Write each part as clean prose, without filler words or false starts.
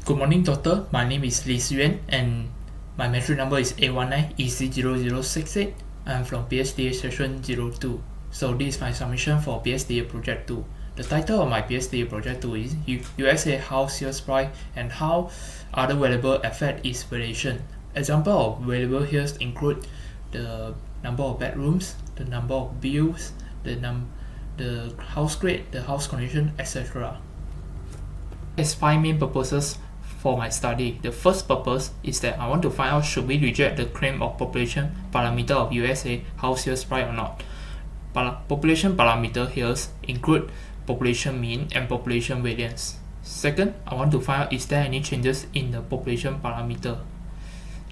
Good morning, doctor. My name is Sze Yuan and my metric number is A19EC0068. I'm from PSDA session 02. So this is my submission for PSDA Project 2. The title of my PSDA Project 2 is USA House Sales Price and How Other Variable Affect Its Variation. Example of variable here include the number of bedrooms, the number of bills, the house grade, the house condition, etc. There's 5 main purposes for my study. The first purpose is that I want to find out should we reject the claim of population parameter of USA house sales price or not. Population parameter here include population mean and population variance. Second, I want to find out is there any changes in the population parameter.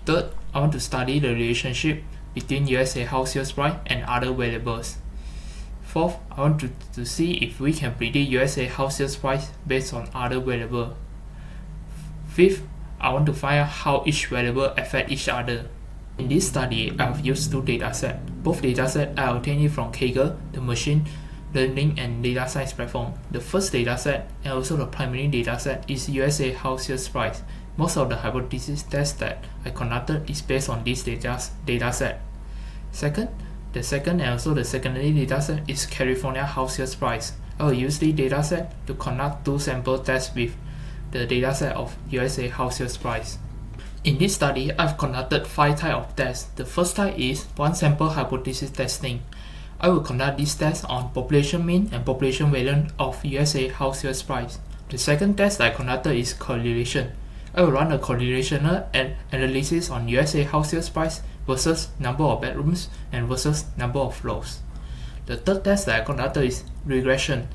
Third, I want to study the relationship between USA house sales price and other variables. Fourth, I want to see if we can predict USA house sales price based on other variables. Fifth, I want to find out how each variable affect each other. In this study, I have used 2 datasets. Both datasets I obtained it from Kaggle, the machine learning and data science platform. The first dataset and also the primary dataset is USA house sales price. Most of the hypothesis tests that I conducted is based on this dataset. Second, the second and also the secondary dataset is California house sales price. I will use this dataset to conduct 2 sample tests with the dataset of USA house sales price. In this study, I've conducted 5 types of tests. The first type is one sample hypothesis testing. I will conduct this test on population mean and population variance of USA house sales price. The second test I conducted is correlation. I will run a correlational analysis on USA house sales price versus number of bedrooms and versus number of floors. The third test that I conducted is regression.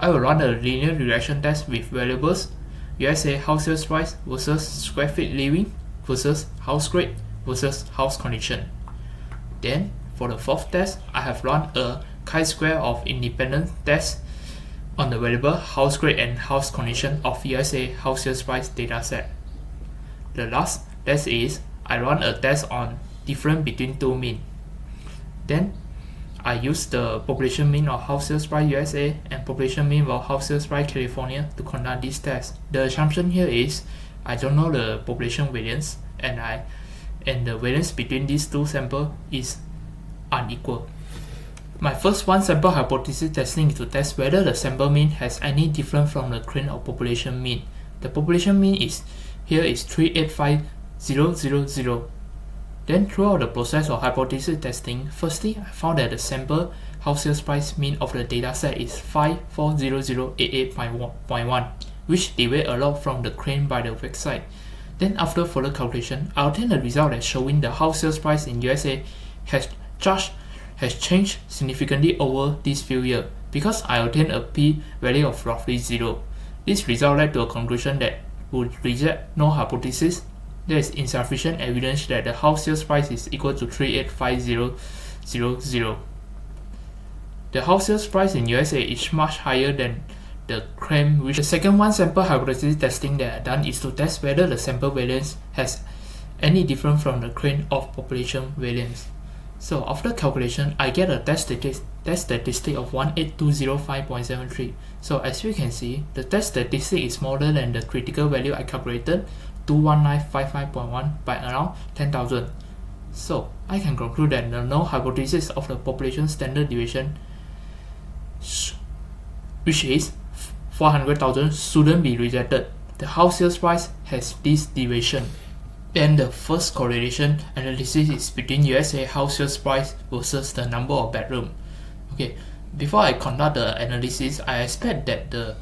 I will run a linear regression test with variables USA house sales price versus square feet living versus house grade versus house condition. Then for the fourth test, I have run a chi-square of independent tests on the variable house grade and house condition of USA house sales price dataset. The last test is I run a test on difference between 2 mean. Then I use the population mean of house sales price USA and population mean of house sales price California to conduct this test. The assumption here is I don't know the population variance and the variance between these 2 samples is unequal. My first one sample hypothesis testing is to test whether the sample mean has any difference from the claim of population mean. The population mean is 385,000. Then throughout the process of hypothesis testing, firstly I found that the sample house sales price mean of the dataset is 540088.1, which deviates a lot from the claim by the website. Then after further calculation, I obtained a result that showing the house sales price in USA has changed significantly over these few years because I obtained a p-value of roughly 0. This result led to a conclusion that would reject no hypothesis. There is insufficient evidence that the house sales price is equal to 385,000. The house sales price in USA is much higher than the claim. The second one sample hypothesis testing that I done is to test whether the sample variance has any difference from the claim of population variance. So after calculation, I get a test statistic of 18205.73. So as you can see, the test statistic is smaller than the critical value I calculated, 21955.1 by around 10,000. So I can conclude that the null hypothesis of the population standard deviation, which is 400,000, shouldn't be rejected. The house sales price has this deviation. Then the first correlation analysis is between USA house sales price versus the number of bedrooms. Okay, before I conduct the analysis, I expect that the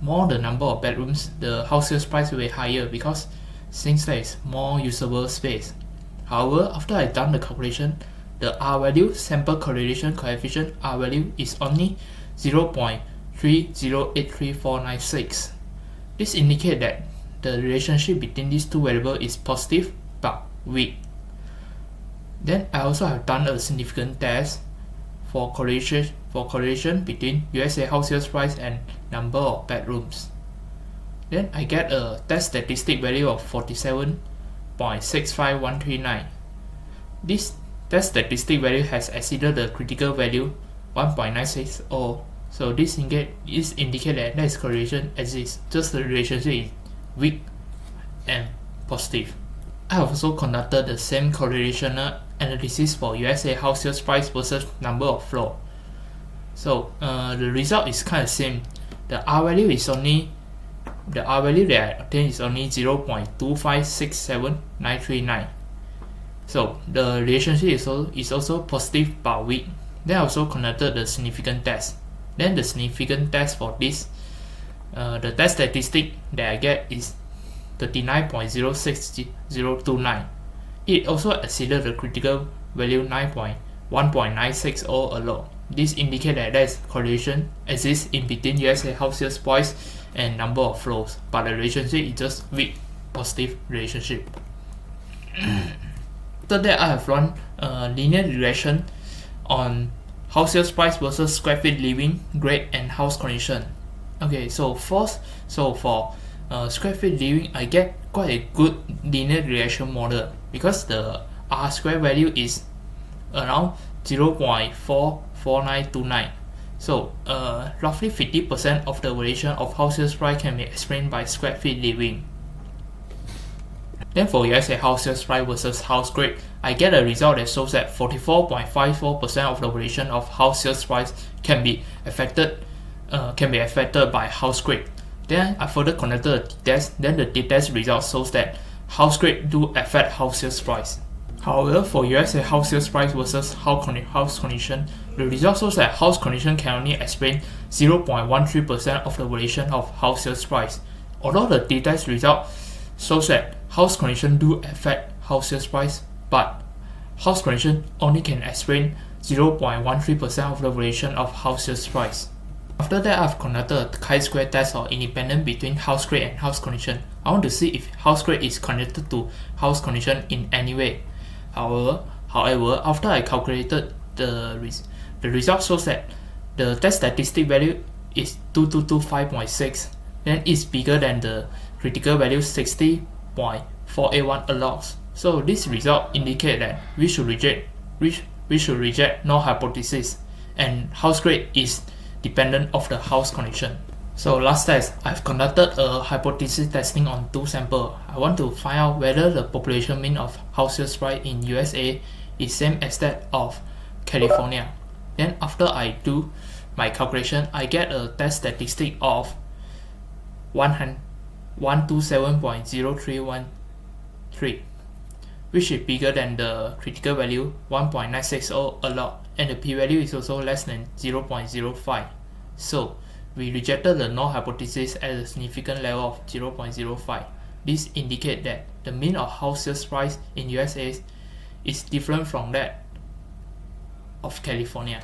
more the number of bedrooms, the house sales price will be higher because since there is more usable space. However, after I done the calculation, the R value, sample correlation coefficient R value is only 0.3083496. This indicates that the relationship between these 2 variables is positive but weak. Then I also have done a significant test for correlation between USA house sales price and number of bedrooms. Then I get a test statistic value of 47.65139. This test statistic value has exceeded the critical value 1.960. So this indicates that there is correlation exists, just the relationship is weak and positive. I have also conducted the same correlational analysis for USA house sales price versus number of floor. So the result is kind of same. The R value that I obtained is only 0.2567939. So the relationship is also positive but weak. Then I also conducted the significant test. Then the significant test for this, the test statistic that I get is 39.06029. It also exceeded the critical value 1.960 a lot. This indicates that there is correlation exists in between USA house sales price and number of floors, but the relationship is just weak positive relationship. After that, I have run a linear regression on house sales price versus square feet living, grade, and house condition. Okay, so for square feet living, I get quite a good linear regression model because the R square value is around 0.44929. So roughly 50% of the variation of house sales price can be explained by square feet living. Then for USA house sales price versus house grade, I get a result that shows that 44.54% of the variation of house sales price can be affected by house grade. Then I further conducted a t-test. Then the t-test result shows that house grade do affect house sales price. However, for USA house sales price versus house condition, the result shows that house condition can only explain 0.13% of the variation of house sales price. Although the t-test result shows that house condition do affect house sales price, but house condition only can explain 0.13% of the variation of house sales price. After that, I've conducted a chi-square test or independent between house grade and house condition. I want to see if house grade is connected to house condition in any way. However, after I calculated the result shows that the test statistic value is 2225.6, then it's bigger than the critical value 60.481 logs. So this result indicates that we should reject null hypothesis, and house grade is dependent of the house condition. So last test, I've conducted a hypothesis testing on 2 samples. I want to find out whether the population mean of house sales price in USA is same as that of California. Then after I do my calculation, I get a test statistic of 127.0313, which is bigger than the critical value 1.960 a lot, and the p-value is also less than 0.05. So we rejected the null hypothesis at a significant level of 0.05. This indicates that the mean of house sales price in USA is different from that of California.